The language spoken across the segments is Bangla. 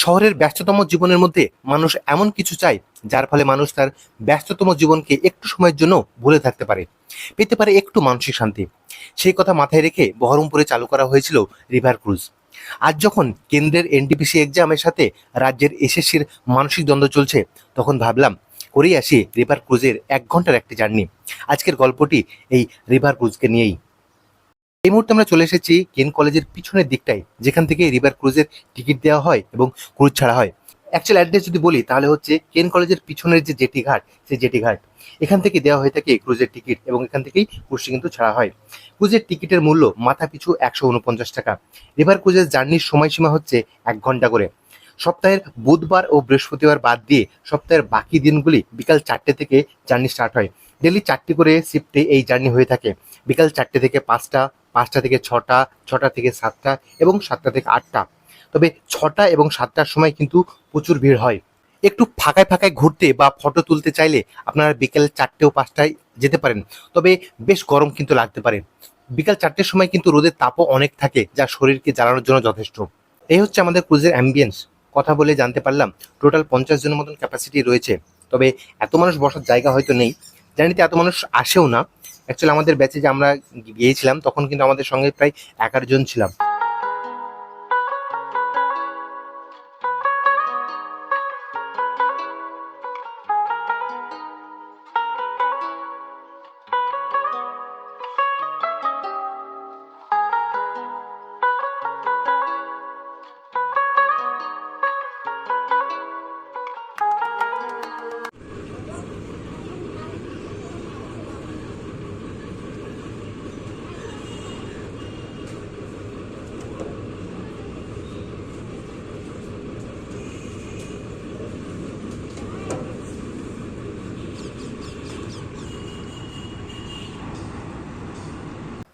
শহরের ব্যস্ততম জীবনের মধ্যে মানুষ এমন কিছু চায় যার ফলে মানুষ তার ব্যস্ততম জীবনকে একটু সময়ের জন্য ভুলে থাকতে পারে, পেতে পারে একটু মানসিক শান্তি। সেই কথা মাথায় রেখে বহরমপুরে চালু করা হয়েছিল রিভার ক্রুজ। আজ যখন কেন্দ্রের এনটিপিসি এক্সামের সাথে রাজ্যের এসএসসির মানসিক দ্বন্দ্ব চলছে, তখন ভাবলাম করেই আসি রিভার ক্রুজের 1 ঘন্টার একটি জার্নি। আজকের গল্পটি এই রিভার ক্রুজকে নিয়েই। এই মুহূর্তে আমরা চলে এসেছি কেন কলেজের পিছনের দিকটায়, যেখান থেকে রিভার ক্রুজের টিকিট দেওয়া হয় এবং ক্রুজ ছাড়া হয়। অ্যাকচুয়াল অ্যাড্রেস যদি বলি তাহলে হচ্ছে কেন কলেজের পিছনের যে জেটি ঘাট, সেই জেটি ঘাট এখান থেকে দেওয়া হয়ে থাকে ক্রুজের টিকিট, এবং এখান থেকেই ক্রুজটি কিন্তু ছাড়া হয়। ক্রুজের টিকিটের মূল্য মাথা পিছু 149 টাকা। রিভার ক্রুজের জার্নির সময়সীমা হচ্ছে 1 ঘন্টা করে। সপ্তাহের বুধবার ও বৃহস্পতিবার বাদ দিয়ে সপ্তাহের বাকি দিনগুলি বিকাল 4টে থেকে জার্নি স্টার্ট হয়। ডেলি 4টি করে শিফটে এই জার্নি হয়ে থাকে। বিকাল 4টে থেকে 5টা, 5টা থেকে 6টা, 6টা থেকে 7টা এবং 7টা থেকে 8টা। তবে 6টা এবং 7টার সময় কিন্তু প্রচুর ভিড় হয়। একটু ফাঁকায় ফাঁকায় ঘুরতে বা ফটো তুলতে চাইলে আপনারা বিকেল 4টে ও 5টায় যেতে পারেন। তবে বেশ গরম কিন্তু লাগতে পারে। বিকাল 4টের সময় কিন্তু রোদের তাপও অনেক থাকে, যা শরীরকে জ্বালানোর জন্য যথেষ্ট। এই হচ্ছে আমাদের ক্রুজের অ্যাম্বিয়েন্স। কথা বলে জানতে পারলাম টোটাল 50 জনের মতন ক্যাপাসিটি রয়েছে। তবে এত মানুষ বসার জায়গা হয়তো নেই, জার্নিতে এত মানুষ আসেও না। অ্যাকচুয়ালি আমাদের ব্যাচে যে আমরা গিয়েছিলাম তখন কিন্তু আমাদের সঙ্গে প্রায় 11 জন ছিলাম।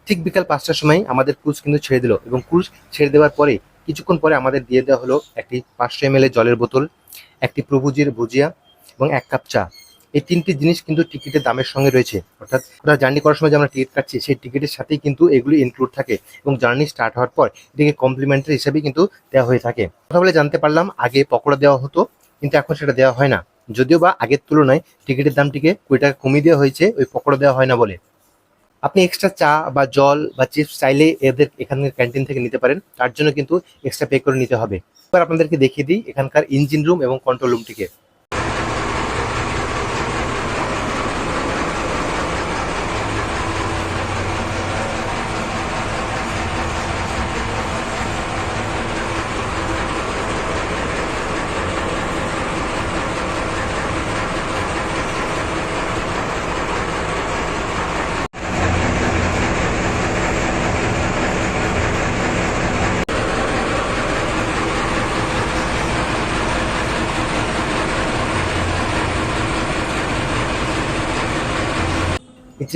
ঠিক বিকাল 5টার সময় আমাদের ক্রুজ কিন্তু ছেড়ে দিল, এবং ক্রুজ ছেড়ে দেওয়ার পরে কিছুক্ষণ পরে আমাদের দিয়ে দেওয়া হলো একটি 500 ml জলের বোতল, একটি প্রভুজির ভুজিয়া এবং 1 কাপ চা। এই 3টি জিনিস কিন্তু টিকিটের দামের সঙ্গে রয়েছে। অর্থাৎ ওরা জার্নি করার সময় যে আমরা টিকিট কাটছি সেই টিকিটের সাথেই কিন্তু এগুলি ইনক্লুড থাকে, এবং জার্নি স্টার্ট হওয়ার পর এটিকে কমপ্লিমেন্টারি হিসাবেই কিন্তু দেওয়া হয়ে থাকে। কথা বলে জানতে পারলাম আগে পকোড়া দেওয়া হতো, কিন্তু এখন সেটা দেওয়া হয় না। যদিও বা আগের তুলনায় টিকিটের দামটিকে 20 টাকা কমিয়ে দেওয়া হয়েছে ওই পকোড়া দেওয়া হয় না বলে। আপনি এক্সট্রা চা বা জল বা চিপস চাইলে এদের এখানকার ক্যান্টিন থেকে নিতে পারেন, তার জন্য কিন্তু এক্সট্রা পে করে নিতে হবে। এবার আপনাদেরকে দেখিয়ে দিই এখানকার ইঞ্জিন রুম এবং কন্ট্রোল রুমটিকে।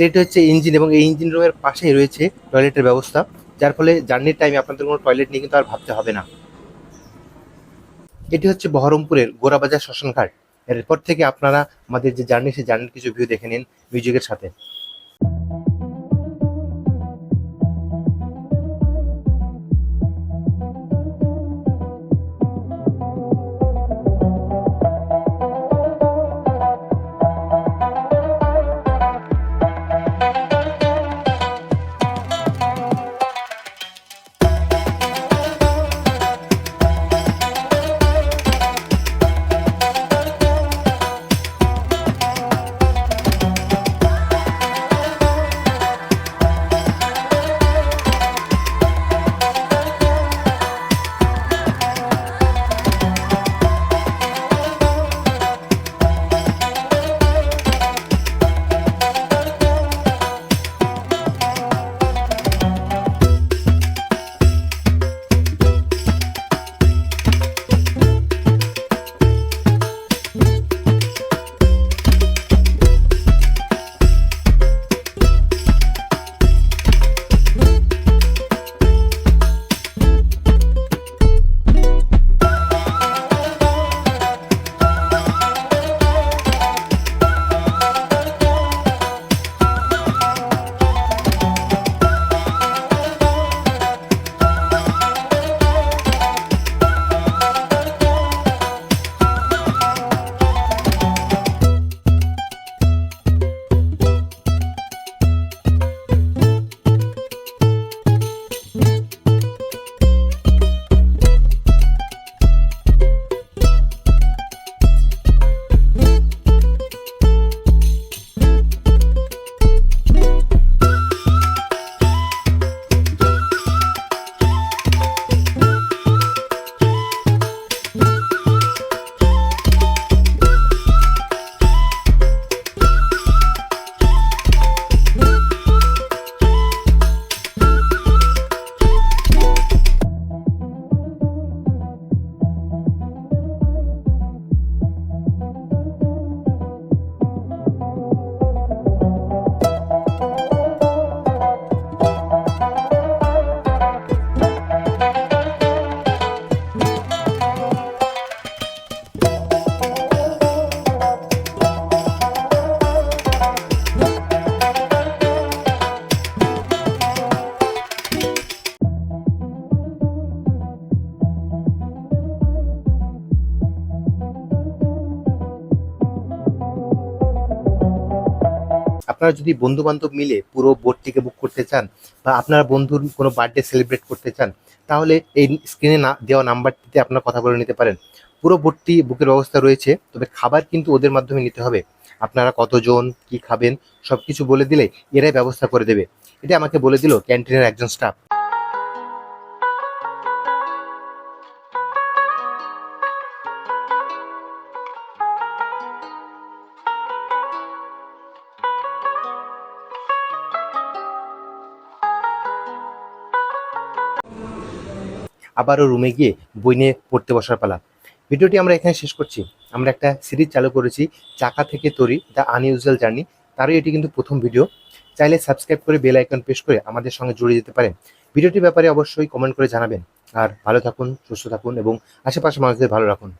এটি হচ্ছে ইঞ্জিন, এবং এই ইঞ্জিন রুমের পাশেই রয়েছে টয়লেটের ব্যবস্থা, যার ফলে জার্নির টাইমে আপনাদের কোনো টয়লেট নিয়ে কিন্তু আর ভাবতে হবে না। এটি হচ্ছে বহরমপুরের গোরাবাজার শ্মশানঘাট। এরপর থেকে আপনারা আমাদের যে জার্নি, সেই জার্নির কিছু ভিউ দেখে নিন মিউজিকের সাথে। আপনারা যদি বন্ধু বান্ধব মিলে পুরো বোটটিকে বুক করতে চান বা আপনার বন্ধুর কোনো বার্থডে সেলিব্রেট করতে চান, তাহলে এই স্ক্রিনে না দেওয়া নাম্বারটিতে আপনারা কথা বলে নিতে পারেন। পুরো বোটটি বুকের ব্যবস্থা রয়েছে, তবে খাবার কিন্তু ওদের মাধ্যমে নিতে হবে। আপনারা কতজন কি খাবেন সবকিছু বলে দিলে এরাই ব্যবস্থা করে দেবে। এটা আমাকে বলে দিল ক্যান্টিনের একজন স্টাফ। আবারও রুমে গিয়ে বই নিয়ে পড়তে বসার পালা। ভিডিওটি আমরা এখানে শেষ করছি। আমরা একটা সিরিজ চালু করেছি, চাকা থেকে তরি দ্য আনইউজুয়াল জার্নি। তারই এটি কিন্তু প্রথম ভিডিও। চাইলে সাবস্ক্রাইব করে বেল আইকন প্রেস করে আমাদের সঙ্গে জুড়ে যেতে পারেন। ভিডিওটির ব্যাপারে অবশ্যই কমেন্ট করে জানাবেন। আর ভালো থাকুন, সুস্থ থাকুন এবং আশেপাশের মানুষদের ভালো রাখুন।